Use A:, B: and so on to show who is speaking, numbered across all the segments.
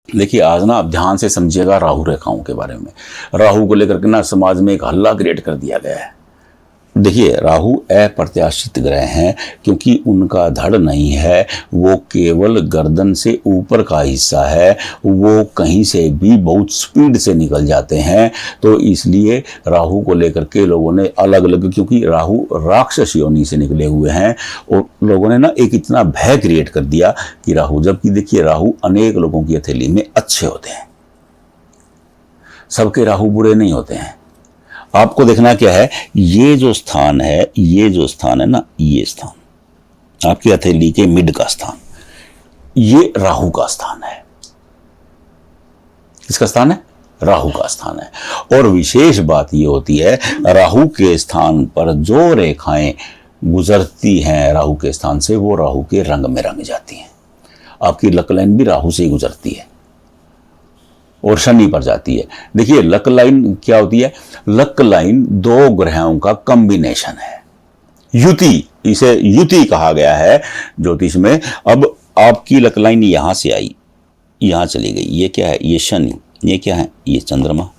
A: देखिए आज ना आप ध्यान से समझिएगा राहु रेखाओं के बारे में। राहु को लेकर के ना समाज में एक हल्ला क्रिएट कर दिया गया है। देखिए राहु अप्रत्याशित ग्रह हैं क्योंकि उनका धड़ नहीं है, वो केवल गर्दन से ऊपर का हिस्सा है, वो कहीं से भी बहुत स्पीड से निकल जाते हैं। तो इसलिए राहु को लेकर के लोगों ने अलग अलग, क्योंकि राहु राक्षस योनि से निकले हुए हैं, और लोगों ने ना एक इतना भय क्रिएट कर दिया कि राहु, जबकि देखिए राहु अनेक लोगों की हथेली में अच्छे होते हैं, सबके राहु बुरे नहीं होते हैं। आपको देखना क्या है, ये जो स्थान है, ये जो स्थान है ना, ये स्थान आपकी हथेली के मिड का स्थान, ये राहु का स्थान है। किसका स्थान है? राहु का स्थान है। और विशेष बात ये होती है, राहु के स्थान पर जो रेखाएं गुजरती हैं राहु के स्थान से, वो राहु के रंग में रंग जाती हैं। आपकी लक लाइन भी राहु से ही गुजरती है और शनि पर जाती है। देखिए लक लाइन क्या होती है? लक लाइन दो ग्रहों का कॉम्बिनेशन है, युति, इसे युति कहा गया है ज्योतिष में। अब आपकी लक लाइन यहां से आई, यहां चली गई, ये क्या है? ये शनि, ये क्या है? ये चंद्रमा।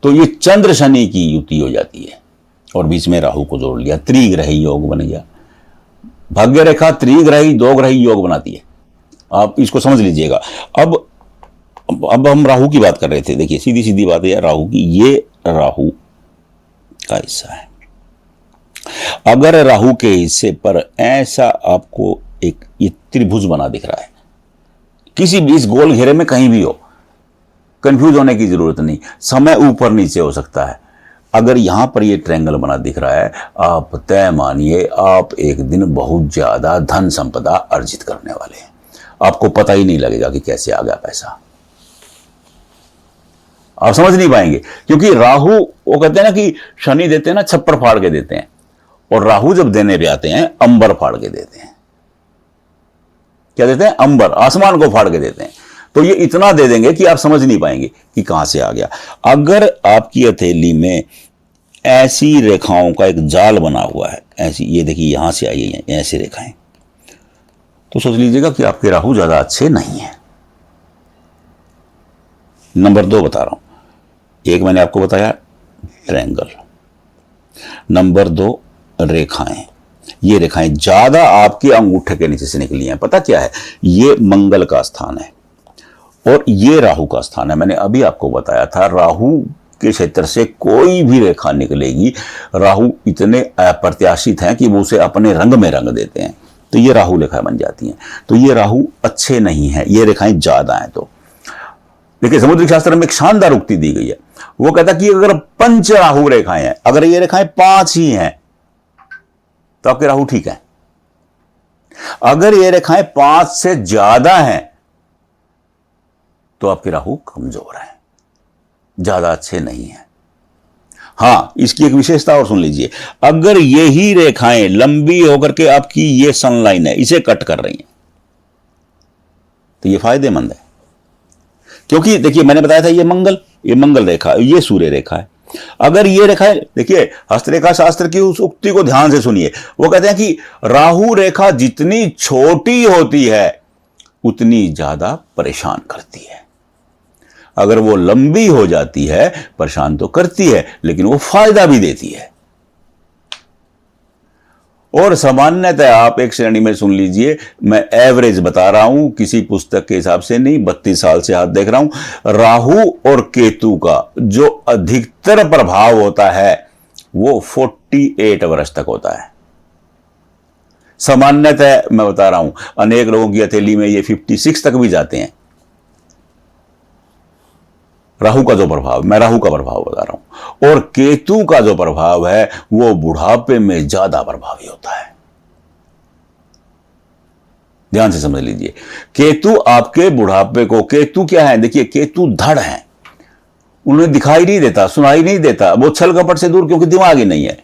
A: तो ये चंद्र शनि की युति हो जाती है और बीच में राहु को जोड़ लिया, त्रिग्रही योग बन गया। भाग्य रेखा त्रिग्रही दो ग्रही योग बनाती है, आप इसको समझ लीजिएगा। अब हम राहु की बात कर रहे थे। देखिए सीधी सीधी बात है राहु की, ये राहु का हिस्सा है। अगर राहु के हिस्से पर ऐसा आपको एक ये त्रिभुज बना दिख रहा है, किसी भी इस गोल घेरे में कहीं भी हो, कंफ्यूज होने की जरूरत नहीं, समय ऊपर नीचे हो सकता है। अगर यहां पर ये ट्रायंगल बना दिख रहा है, आप तय मानिए आप एक दिन बहुत ज्यादा धन संपदा अर्जित करने वाले हैं। आपको पता ही नहीं लगेगा कि कैसे आ गया पैसा, आप समझ नहीं पाएंगे। क्योंकि राहु, वो कहते हैं ना कि शनि देते हैं ना छप्पर फाड़ के देते हैं, और राहु जब देने पे आते हैं अंबर फाड़ के देते हैं। क्या देते हैं? अंबर, आसमान को फाड़ के देते हैं। तो ये इतना दे देंगे कि आप समझ नहीं पाएंगे कि कहां से आ गया। अगर आपकी हथेली में ऐसी रेखाओं का एक जाल बना हुआ है, ऐसी, ये देखिए यहां से आई है ऐसी रेखाएं, तो सोच लीजिएगा कि आपके राहु ज्यादा अच्छे नहीं है। नंबर 2 बता रहा हूं, एक मैंने आपको बताया ट्रायंगल, नंबर 2 रेखाएं। ये रेखाएं ज्यादा आपके अंगूठे के नीचे से निकली हैं। पता क्या है? ये मंगल का स्थान है और ये राहु का स्थान है। मैंने अभी आपको बताया था, राहु के क्षेत्र से कोई भी रेखा निकलेगी, राहु इतने अप्रत्याशित हैं कि वो उसे अपने रंग में रंग देते हैं, तो ये राहु रेखाएं बन जाती हैं। तो ये राहु अच्छे नहीं है, ये रेखाएं ज्यादा हैं। तो देखिए समुद्रिक शास्त्र में एक शानदार उक्ति दी गई है, वो कहता कि अगर 5 राहु रेखाएं हैं, अगर ये रेखाएं 5 ही हैं तो आपके राहु ठीक है। अगर ये रेखाएं 5 से ज्यादा हैं तो आपके राहु कमजोर हैं, ज्यादा अच्छे नहीं हैं। हां, इसकी एक विशेषता और सुन लीजिए, अगर यही रेखाएं लंबी होकर के आपकी ये सन लाइन है, इसे कट कर रही हैं, तो ये फायदेमंद है। क्योंकि देखिए मैंने बताया था ये मंगल रेखा, ये सूर्य रेखा है। अगर ये रेखा है, देखिए हस्तरेखा शास्त्र की उस उक्ति को ध्यान से सुनिए, वो कहते हैं कि राहु रेखा जितनी छोटी होती है उतनी ज्यादा परेशान करती है। अगर वो लंबी हो जाती है, परेशान तो करती है लेकिन वो फायदा भी देती है। और सामान्यतः आप एक श्रेणी में सुन लीजिए, मैं एवरेज बता रहा हूं, किसी पुस्तक के हिसाब से नहीं, 32 साल से हाथ देख रहा हूं, राहु और केतु का जो अधिकतर प्रभाव होता है वो 48 वर्ष तक होता है। सामान्यतः मैं बता रहा हूं, अनेक लोगों की हथेली में ये 56 तक भी जाते हैं। राहु का जो प्रभाव, मैं राहु का प्रभाव बता रहा हूं, और केतु का जो प्रभाव है वो बुढ़ापे में ज्यादा प्रभावी होता है। ध्यान से समझ लीजिए, केतु आपके बुढ़ापे को, केतु क्या है? देखिए केतु धड़ है, उन्हें दिखाई नहीं देता, सुनाई नहीं देता, वो छल कपट से दूर, क्योंकि दिमाग ही नहीं है।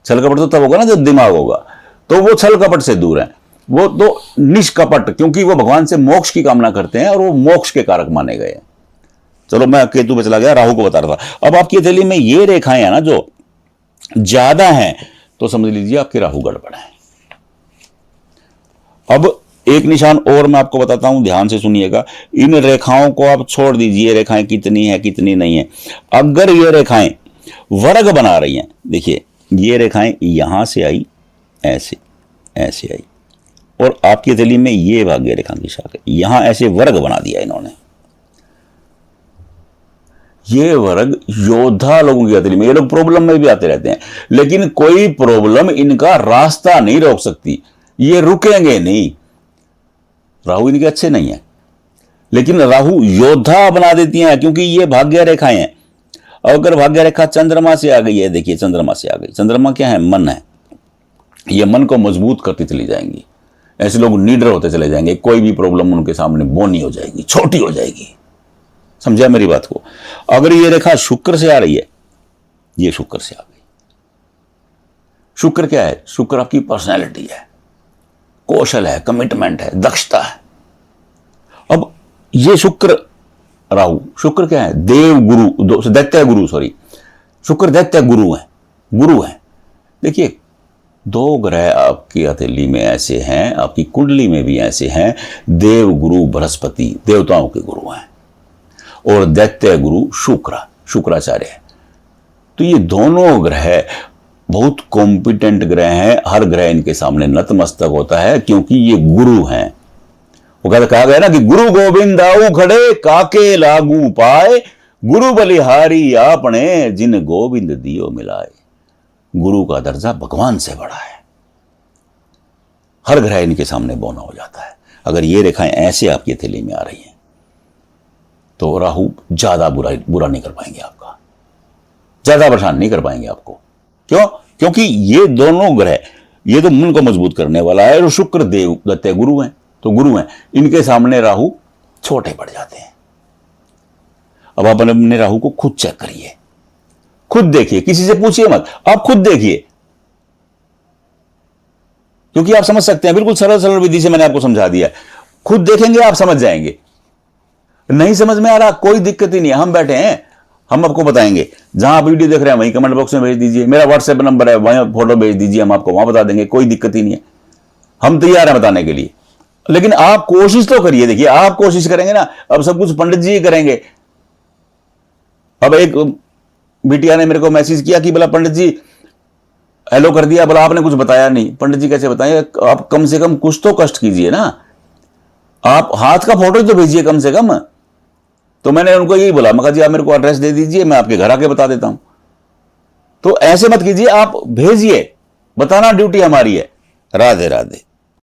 A: छल कपट तो तब होगा ना जब दिमाग होगा, तो वो छल कपट से दूर है। वो तो निष्कपट, क्योंकि वो भगवान से मोक्ष की कामना करते हैं और वो मोक्ष के कारक माने गए हैं। चलो मैं केतु पे चला गया, राहु को बता रहा था। अब आपकी हथेली में ये रेखाएं हैं ना जो ज्यादा हैं, तो समझ लीजिए आपके राहु गड़बड़ है। अब एक निशान और मैं आपको बताता हूं, ध्यान से सुनिएगा। इन रेखाओं को आप छोड़ दीजिए, रेखाएं कितनी है कितनी नहीं है। अगर ये रेखाएं वर्ग बना रही हैं, देखिए ये रेखाएं यहां से आई, ऐसे ऐसे आई, और आपकी हथेली में ये भाग्य रेखांक यहां ऐसे वर्ग बना दिया इन्होंने। ये वर्ग योद्धा लोगों की हथेली में, ये लोग प्रॉब्लम में भी आते रहते हैं, लेकिन कोई प्रॉब्लम इनका रास्ता नहीं रोक सकती, ये रुकेंगे नहीं। राहु इनके अच्छे नहीं है, लेकिन राहु योद्धा बना देती हैं, क्योंकि ये भाग्य रेखाएं हैं। अगर भाग्य रेखा चंद्रमा से आ गई है, देखिए चंद्रमा से आ गई, चंद्रमा क्या है, मन है, ये मन को मजबूत करती चली जाएंगी। ऐसे लोग निडर होते चले जाएंगे, कोई भी प्रॉब्लम उनके सामने बोनी हो जाएगी, छोटी हो जाएगी। समझा मेरी बात को? अगर ये रेखा शुक्र से आ रही है, ये शुक्र से आ गई। शुक्र क्या है? शुक्र आपकी पर्सनैलिटी है, कौशल है, कमिटमेंट है, दक्षता है। अब ये शुक्र राहु, शुक्र क्या है? देव गुरु, दैत्य गुरु, सॉरी, शुक्र दैत्य गुरु है, गुरु है। देखिए दो ग्रह आपकी हथेली में ऐसे हैं, आपकी कुंडली में भी ऐसे हैं, देव गुरु बृहस्पति देवताओं के गुरु हैं, और दैत्य गुरु शुक्राचार्य है। तो ये दोनों ग्रह बहुत कॉम्पिटेंट ग्रह हैं, हर ग्रह इनके सामने नतमस्तक होता है, क्योंकि ये गुरु हैं। वो कहा गया ना कि गुरु गोविंद आऊ खड़े, काके लागू पाए, गुरु बलिहारी आपने, जिन गोविंद दियो मिलाए। गुरु का दर्जा भगवान से बड़ा है, हर ग्रह इनके सामने बौना हो जाता है। अगर ये रेखाएं ऐसे आपकी हथेली में आ रही हैं, तो राहु ज्यादा बुरा नहीं कर पाएंगे आपका, ज्यादा परेशान नहीं कर पाएंगे आपको। क्यों? क्योंकि ये दोनों ग्रह, ये तो मन को मजबूत करने वाला है, और शुक्र देव दैत्य गुरु हैं, तो गुरु हैं, इनके सामने राहु छोटे पड़ जाते हैं। अब आप अपने राहु को खुद चेक करिए, खुद देखिए, किसी से पूछिए मत, आप खुद देखिए, क्योंकि आप समझ सकते हैं। बिल्कुल सरल सरल विधि से मैंने आपको समझा दिया, खुद देखेंगे आप समझ जाएंगे। नहीं समझ में आ रहा, कोई दिक्कत ही नहीं है, हम बैठे हैं, हम आपको बताएंगे। जहां आप वीडियो देख रहे हैं वहीं कमेंट बॉक्स में भेज दीजिए, मेरा व्हाट्सएप नंबर है, वहीं फोटो भेज दीजिए, हम आपको वहां बता देंगे, कोई दिक्कत ही नहीं है, हम तैयार हैं बताने के लिए। लेकिन आप कोशिश तो करिए। देखिए आप कोशिश करेंगे ना, अब सब कुछ पंडित जी ही करेंगे। अब एक बिटिया ने मेरे को मैसेज किया कि बोला पंडित जी हेलो कर दिया, बोला आपने कुछ बताया नहीं। पंडित जी कैसे बताएं? आप कम से कम कुछ तो कष्ट कीजिए ना, आप हाथ का फोटो तो भेजिए कम से कम। तो मैंने उनको यही बोला, मैं कहा जी आप मेरे को एड्रेस दे दीजिए, मैं आपके घर आके बता देता हूं। तो ऐसे मत कीजिए, आप भेजिए, बताना ड्यूटी हमारी है। राधे राधे।